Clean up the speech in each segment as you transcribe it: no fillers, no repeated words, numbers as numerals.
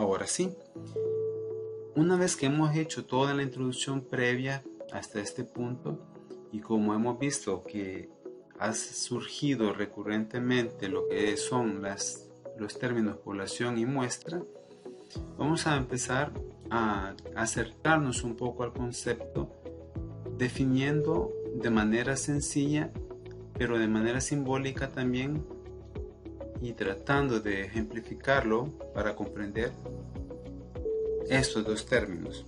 Ahora sí, una vez que hemos hecho toda la introducción previa hasta este punto y como hemos visto que ha surgido recurrentemente lo que son los términos población y muestra, vamos a empezar a acercarnos un poco al concepto definiendo de manera sencilla pero de manera simbólica también y tratando de ejemplificarlo para comprender estos dos términos.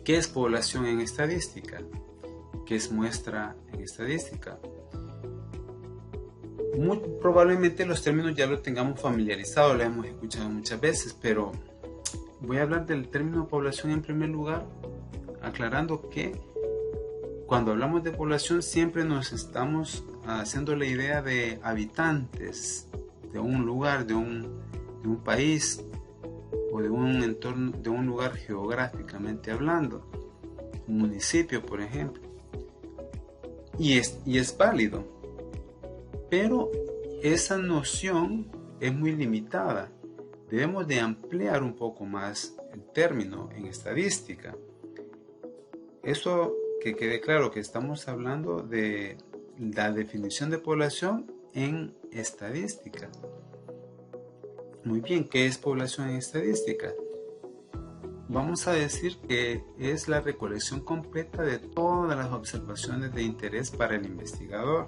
¿Qué es población en estadística? ¿Qué es muestra en estadística? Muy probablemente los términos ya lo tengamos familiarizado, lo hemos escuchado muchas veces, pero voy a hablar del término población en primer lugar, aclarando que cuando hablamos de población siempre nos estamos haciendo la idea de habitantes de un lugar, de un país o de un entorno, de un lugar geográficamente hablando, un municipio por ejemplo. Y es válido, pero esa noción es muy limitada. Debemos de ampliar un poco más el término en estadística. Eso que quede claro que estamos hablando de la definición de población en estadística. Muy bien, ¿qué es población en estadística? Vamos a decir que es la recolección completa de todas las observaciones de interés para el investigador.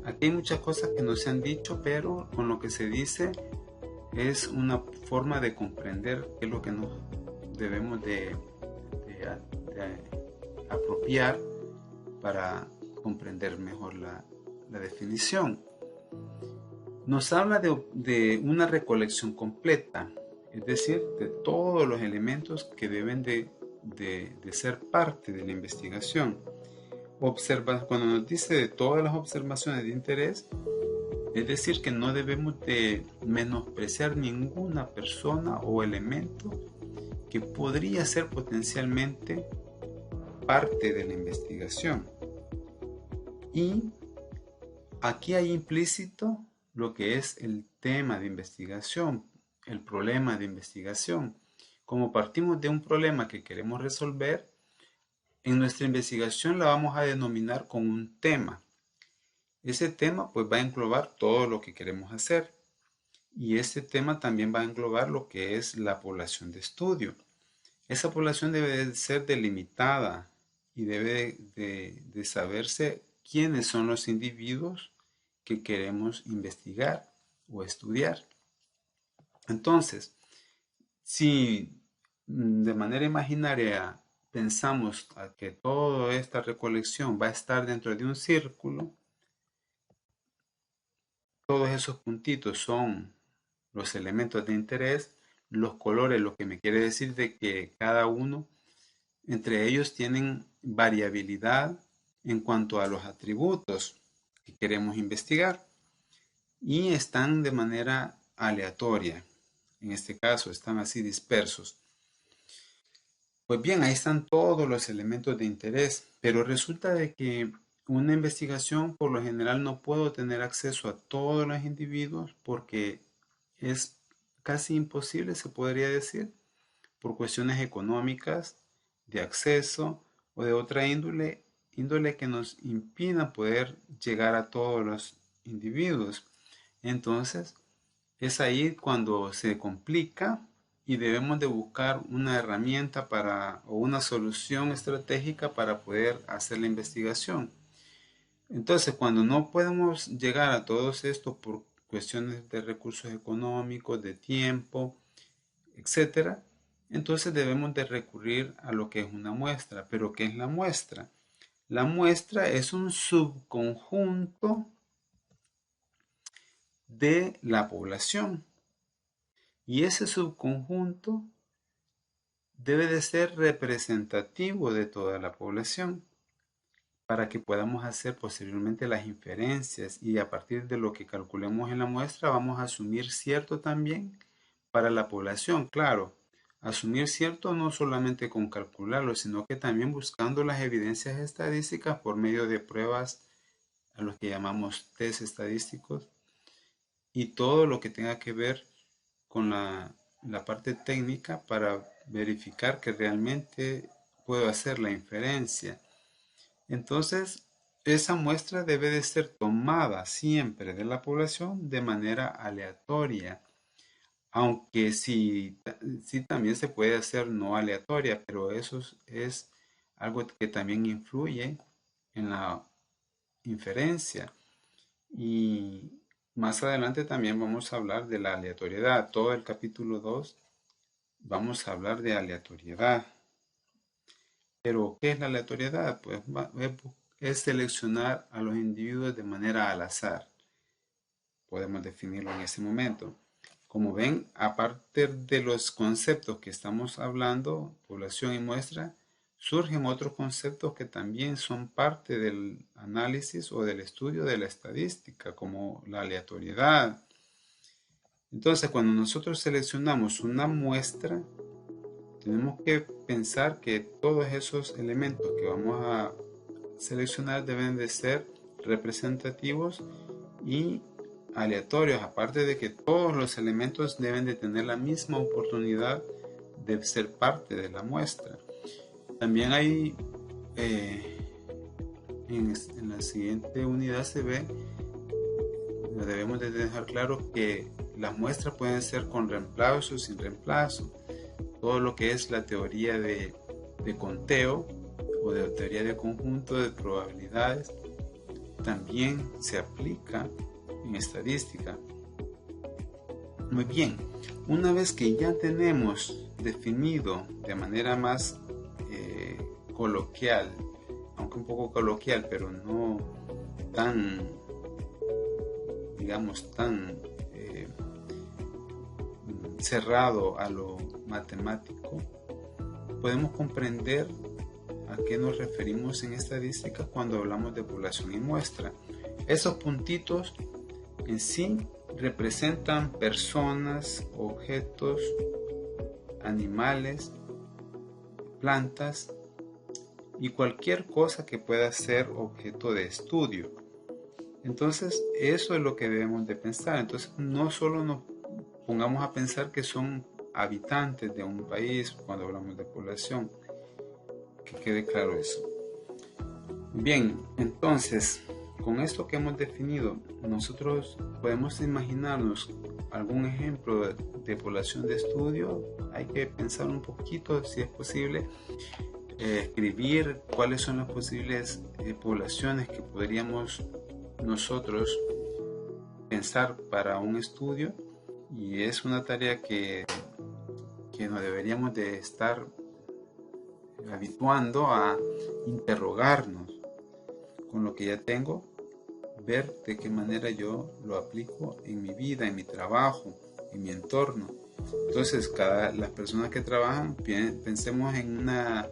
Aquí hay muchas cosas que no se han dicho, pero con lo que se dice es una forma de comprender qué es lo que nos debemos de apropiar para comprender mejor la definición. Nos habla de una recolección completa, es decir, de todos los elementos que deben de ser parte de la investigación. Cuando nos dice de todas las observaciones de interés, es decir, que no debemos de menospreciar ninguna persona o elemento que podría ser potencialmente parte de la investigación. Y aquí hay implícito lo que es el tema de investigación, el problema de investigación. Como partimos de un problema que queremos resolver, en nuestra investigación la vamos a denominar con un tema. Ese tema pues va a englobar todo lo que queremos hacer. Y este tema también va a englobar lo que es la población de estudio. Esa población debe de ser delimitada y debe de saberse quiénes son los individuos que queremos investigar o estudiar. Entonces, si de manera imaginaria pensamos a que toda esta recolección va a estar dentro de un círculo, todos esos puntitos son los elementos de interés, los colores, lo que me quiere decir de que cada uno entre ellos tienen variabilidad en cuanto a los atributos que queremos investigar y están de manera aleatoria. En este caso están así dispersos. Pues bien, ahí están todos los elementos de interés, pero resulta de que una investigación por lo general no puedo tener acceso a todos los individuos porque es casi imposible, se podría decir, por cuestiones económicas, de acceso o de otra índole que nos impida poder llegar a todos los individuos. Entonces, es ahí cuando se complica y debemos de buscar una herramienta o una solución estratégica para poder hacer la investigación. Entonces, cuando no podemos llegar a todos estos por cuestiones de recursos económicos, de tiempo, etcétera, entonces debemos de recurrir a lo que es una muestra. ¿Pero qué es la muestra? La muestra es un subconjunto de la población y ese subconjunto debe de ser representativo de toda la población para que podamos hacer posteriormente las inferencias y a partir de lo que calculemos en la muestra vamos a asumir cierto también para la población, claro. Asumir cierto no solamente con calcularlo, sino que también buscando las evidencias estadísticas por medio de pruebas a los que llamamos test estadísticos y todo lo que tenga que ver con la parte técnica para verificar que realmente puedo hacer la inferencia. Entonces, esa muestra debe de ser tomada siempre de la población de manera aleatoria, aunque sí, sí también se puede hacer no aleatoria, pero eso es algo que también influye en la inferencia. Y más adelante también vamos a hablar de la aleatoriedad. Todo el capítulo 2 vamos a hablar de aleatoriedad. Pero, ¿qué es la aleatoriedad? Pues es seleccionar a los individuos de manera al azar. Podemos definirlo en ese momento. Como ven, aparte de los conceptos que estamos hablando, población y muestra, surgen otros conceptos que también son parte del análisis o del estudio de la estadística, como la aleatoriedad. Entonces, cuando nosotros seleccionamos una muestra, tenemos que pensar que todos esos elementos que vamos a seleccionar deben de ser representativos y aleatorios, aparte de que todos los elementos deben de tener la misma oportunidad de ser parte de la muestra. También hay, en la siguiente unidad se ve, debemos de dejar claro que las muestras pueden ser con reemplazo o sin reemplazo. Todo lo que es la teoría de conteo o de teoría de conjunto de probabilidades también se aplica en estadística. Muy bien, una vez que ya tenemos definido de manera más coloquial, aunque un poco coloquial, pero no tan, digamos, tan cerrado a lo matemático, podemos comprender a qué nos referimos en estadística cuando hablamos de población y muestra. Esos puntitos en sí representan personas, objetos, animales, plantas y cualquier cosa que pueda ser objeto de estudio. Entonces, eso es lo que debemos de pensar. Entonces, no solo nos pongamos a pensar que son habitantes de un país cuando hablamos de población. Que quede claro eso. Bien, entonces, con esto que hemos definido, nosotros podemos imaginarnos algún ejemplo de población de estudio. Hay que pensar un poquito, si es posible, escribir cuáles son las posibles poblaciones que podríamos nosotros pensar para un estudio, y es una tarea que nos deberíamos de estar habituando a interrogarnos con lo que ya tengo, ver de qué manera yo lo aplico en mi vida, en mi trabajo, en mi entorno. Entonces, las personas que trabajan, pensemos en una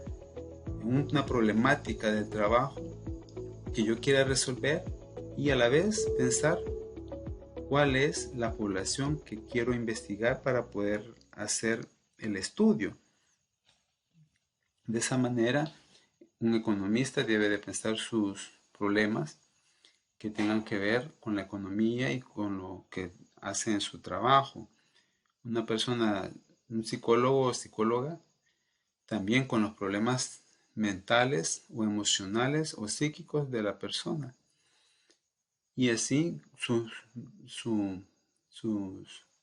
problemática del trabajo que yo quiera resolver, y a la vez pensar cuál es la población que quiero investigar para poder hacer el estudio. De esa manera, un economista debe de pensar sus problemas que tengan que ver con la economía y con lo que hace en su trabajo. Una persona, un psicólogo o psicóloga, también con los problemas mentales o emocionales o psíquicos de la persona. Y así su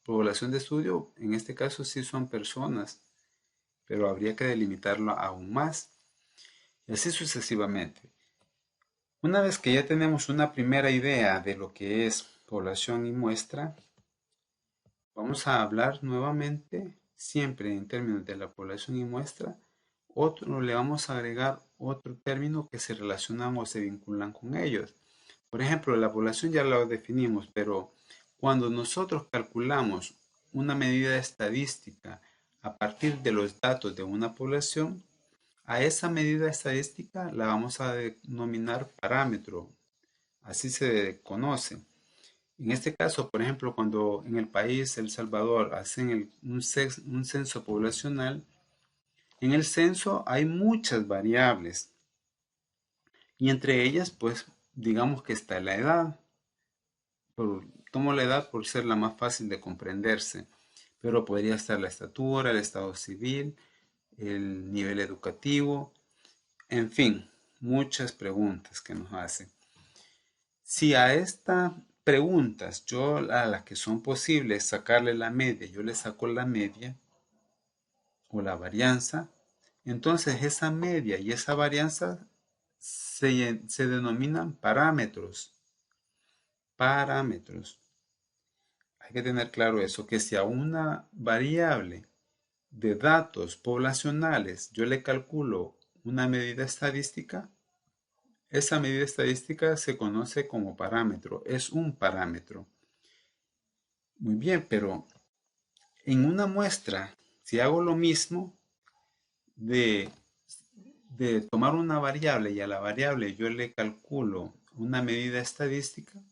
población de estudio, en este caso sí son personas, pero habría que delimitarlo aún más. Y así sucesivamente. Una vez que ya tenemos una primera idea de lo que es población y muestra, vamos a hablar nuevamente, siempre en términos de la población y muestra. Le vamos a agregar otro término que se relacionan o se vinculan con ellos. Por ejemplo, la población ya la definimos, pero cuando nosotros calculamos una medida estadística a partir de los datos de una población, a esa medida estadística la vamos a denominar parámetro, así se conoce. En este caso, por ejemplo, cuando en el país El Salvador hacen un censo poblacional, en el censo hay muchas variables y entre ellas, pues, digamos que está la edad. Tomo la edad por ser la más fácil de comprenderse. pero podría estar la estatura, el estado civil, el nivel educativo, en fin, muchas preguntas que nos hacen. Si a estas preguntas, yo a las que son posibles sacarle la media, yo le saco la media o la varianza, entonces esa media y esa varianza se denominan parámetros. Parámetros. Hay que tener claro eso, que si a una variable de datos poblacionales yo le calculo una medida estadística, esa medida estadística se conoce como parámetro, es un parámetro. Muy bien, pero en una muestra, si hago lo mismo de tomar una variable y a la variable yo le calculo una medida estadística,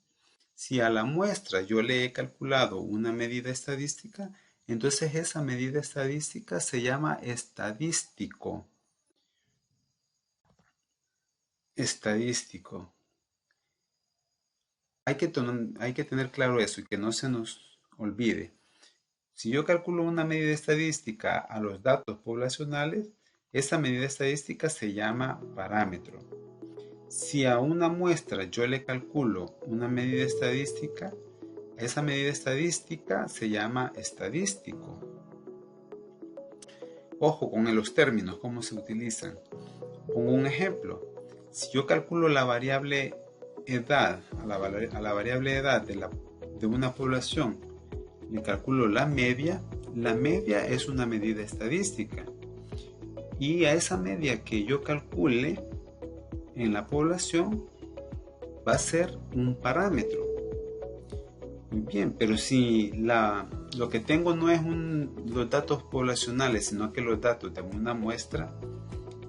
si a la muestra yo le he calculado una medida estadística, entonces esa medida estadística se llama estadístico. Estadístico. Hay que tener claro eso y que no se nos olvide. Si yo calculo una medida estadística a los datos poblacionales, esa medida estadística se llama parámetro. Si a una muestra yo le calculo una medida estadística, esa medida estadística se llama estadístico. Ojo con los términos, cómo se utilizan. Pongo un ejemplo. Si yo calculo la variable edad, a la variable edad de una población, le calculo la media es una medida estadística. Y a esa media que yo calcule en la población va a ser un parámetro. Muy bien, pero si lo que tengo no es los datos poblacionales, sino que los datos de una muestra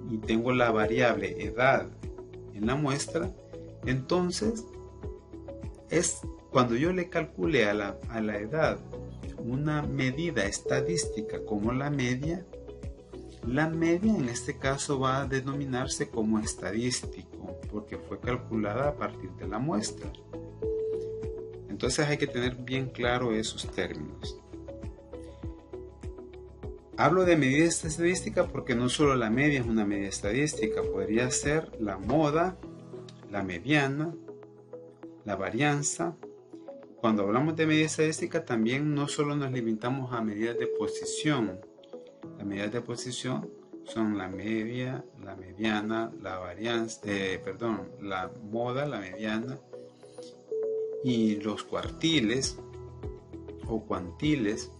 y tengo la variable edad en la muestra, entonces es cuando yo le calcule a la edad una medida estadística como la media en este caso va a denominarse como estadístico porque fue calculada a partir de la muestra. Entonces hay que tener bien claro esos términos. Hablo de medida estadística porque no solo la media es una medida estadística, podría ser la moda, la mediana, la varianza. Cuando hablamos de medida estadística también no solo nos limitamos a medidas de posición. Las medidas de posición son la media, la mediana, la varianza, la moda, la mediana y los cuartiles o cuantiles.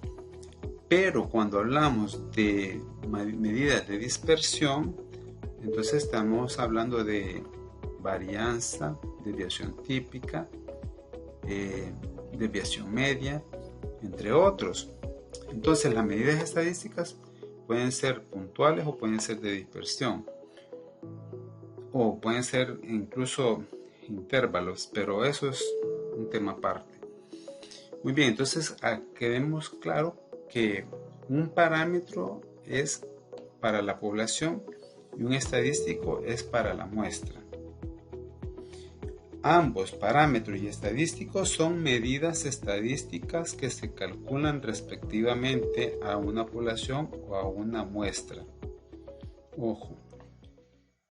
Pero cuando hablamos de medidas de dispersión, entonces estamos hablando de varianza, desviación típica, desviación media, entre otros. Entonces las medidas estadísticas pueden ser puntuales o pueden ser de dispersión o pueden ser incluso intervalos, pero eso es un tema aparte. Muy bien, entonces quedemos claro que un parámetro es para la población y un estadístico es para la muestra. Ambos, parámetros y estadísticos, son medidas estadísticas que se calculan respectivamente a una población o a una muestra. Ojo.